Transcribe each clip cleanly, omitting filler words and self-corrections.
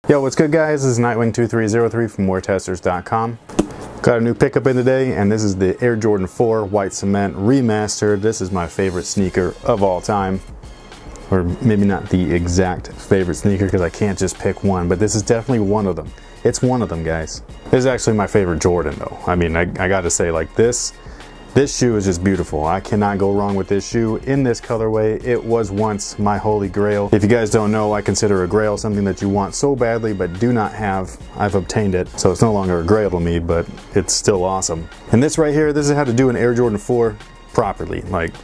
Yo, what's good guys? This is Nightwing2303 from WearTesters.com. Got a new pickup in today, and this is the Air Jordan 4 White Cement Remastered. This is my favorite sneaker of all time. Or maybe not the exact favorite sneaker because I can't just pick one, but this is definitely one of them. It's one of them, guys. This is actually my favorite Jordan though. I mean, I gotta say, like, this shoe is just beautiful. I cannot go wrong with this shoe in this colorway. It was once my holy grail. If you guys don't know, I consider a grail something that you want so badly but do not have. I've obtained it, so it's no longer a grail to me, but it's still awesome. And this right here, this is how to do an Air Jordan 4 properly. Like,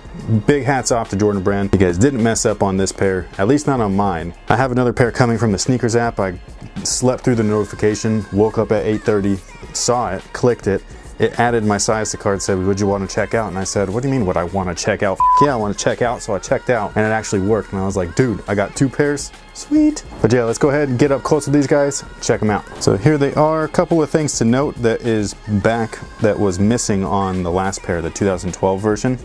big hats off to Jordan Brand. You guys didn't mess up on this pair, at least not on mine. I have another pair coming from the sneakers app. I slept through the notification, woke up at 8:30, saw it, clicked it. It added my size to cart, said, would you want to check out? And I said, what do you mean would I want to check out? Yeah, I want to check out. So I checked out and it actually worked. And I was like, dude, I got two pairs. Sweet. But yeah, let's go ahead and get up close to these guys, check them out. So here they are. A couple of things to note that is back that was missing on the last pair, the 2012 version.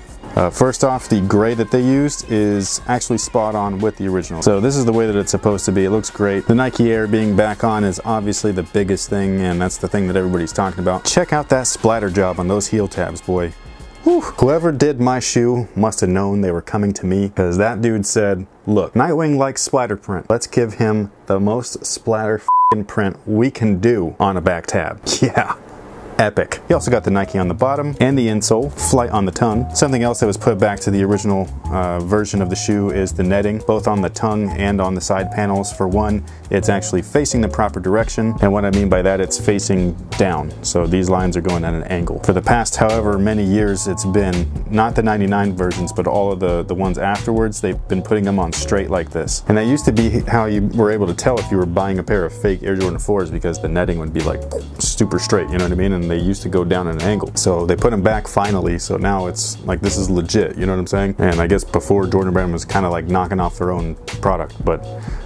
First off, the gray that they used is actually spot on with the original. So this is the way that it's supposed to be. It looks great. The Nike Air being back on is obviously the biggest thing, and that's the thing that everybody's talking about. Check out that splatter job on those heel tabs, boy. Whew. Whoever did my shoe must have known they were coming to me, because that dude said, look, Nightwing likes splatter print. Let's give him the most splatter print we can do on a back tab. Yeah. Epic. You also got the Nike on the bottom and the insole, flight on the tongue. Something else that was put back to the original version of the shoe is the netting, both on the tongue and on the side panels. For one, it's actually facing the proper direction, and what I mean by that, it's facing down. So these lines are going at an angle. For the past however many years it's been, not the 99 versions, but all of the ones afterwards, they've been putting them on straight like this. And that used to be how you were able to tell if you were buying a pair of fake Air Jordan 4s, because the netting would be like super straight, you know what I mean? And they used to go down at an angle. So they put them back finally, so now it's like, this is legit, you know what I'm saying? And I guess before, Jordan Brand was kind of like knocking off their own product, but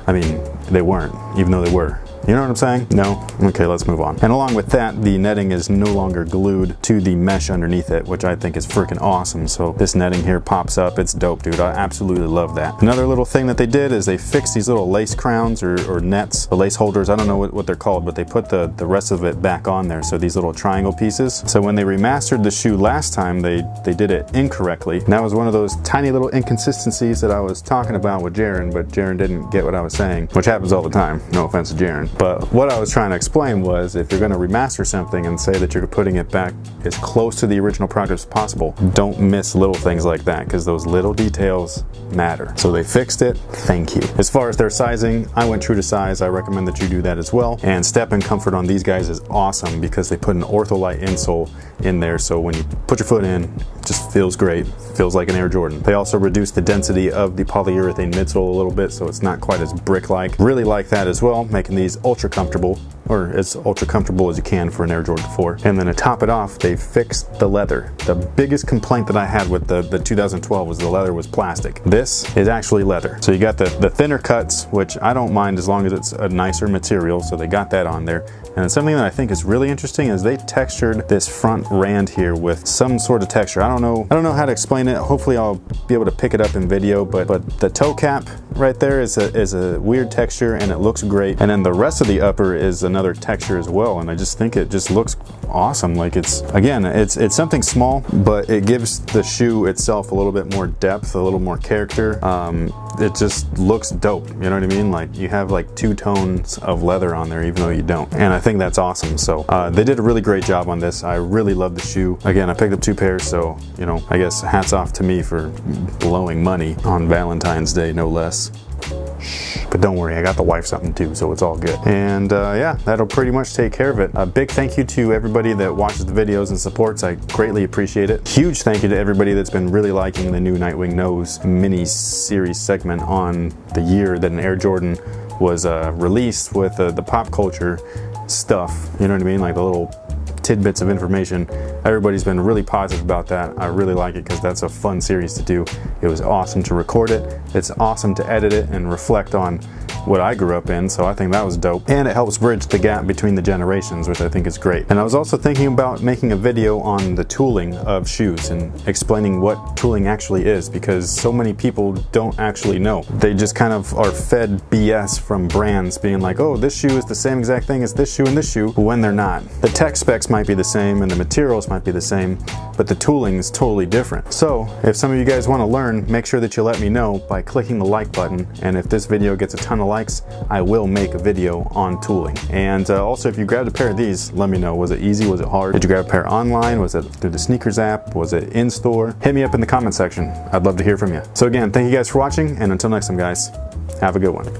I mean, they weren't, even though they were. You know what I'm saying? No? Okay, let's move on. And along with that, the netting is no longer glued to the mesh underneath it, which I think is freaking awesome. So this netting here pops up. It's dope, dude. I absolutely love that. Another little thing that they did is they fixed these little lace crowns or nets, the lace holders. I don't know what they're called, but they put the rest of it back on there. So these little triangle pieces. So when they remastered the shoe last time, they did it incorrectly. And that was one of those tiny little inconsistencies that I was talking about with Jaren, but Jaren didn't get what I was saying, which happens all the time. No offense to Jaren. But what I was trying to explain was, if you're going to remaster something and say that you're putting it back as close to the original product as possible, don't miss little things like that, because those little details matter. So they fixed it. Thank you. As far as their sizing, I went true to size. I recommend that you do that as well. And step and comfort on these guys is awesome, because they put an Ortholite insole in there, so when you put your foot in, it just feels great. Feels like an Air Jordan. They also reduced the density of the polyurethane midsole a little bit, so it's not quite as brick-like. Really like that as well, making these ultra comfortable, or as ultra comfortable as you can for an Air Jordan 4. And then to top it off, they fixed the leather. The biggest complaint that I had with the 2012 was the leather was plastic. This is actually leather. So you got the thinner cuts, which I don't mind as long as it's a nicer material, so they got that on there. And something that I think is really interesting is they textured this front rand here with some sort of texture. I don't know how to explain it. Hopefully I'll be able to pick it up in video, but the toe cap right there is a weird texture, and it looks great. And then the rest of the upper is another texture as well, and I just think it just looks awesome. Like, it's something small, but it gives the shoe itself a little bit more depth, a little more character. It just looks dope, you know what I mean? Like, you have like two tones of leather on there even though you don't, and I think that's awesome. So they did a really great job on this. I really love the shoe. Again, I picked up two pairs, so you know, I guess hats off to me for blowing money on Valentine's Day, no less. But don't worry, I got the wife something too, so it's all good. And yeah, that'll pretty much take care of it. A big thank you to everybody that watches the videos and supports. I greatly appreciate it. Huge thank you to everybody that's been really liking the new Nightwing Knows mini-series segment on the year that an Air Jordan was released, with the pop culture stuff, you know what I mean? Like the little tidbits of information. Everybody's been really positive about that. I really like it because that's a fun series to do. It was awesome to record it. It's awesome to edit it and reflect on what I grew up in, so I think that was dope. And it helps bridge the gap between the generations, which I think is great. And I was also thinking about making a video on the tooling of shoes and explaining what tooling actually is, because so many people don't actually know. They just kind of are fed BS from brands being like, oh, this shoe is the same exact thing as this shoe and this shoe, when they're not. The tech specs might be the same and the materials might be the same, but the tooling is totally different. So if some of you guys want to learn, make sure that you let me know by clicking the like button, and if this video gets a ton of likes, I will make a video on tooling. And also, if you grabbed a pair of these, let me know. Was it easy? Was it hard? Did you grab a pair online? Was it through the sneakers app? Was it in store? Hit me up in the comment section. I'd love to hear from you. So again, thank you guys for watching, and until next time guys, have a good one.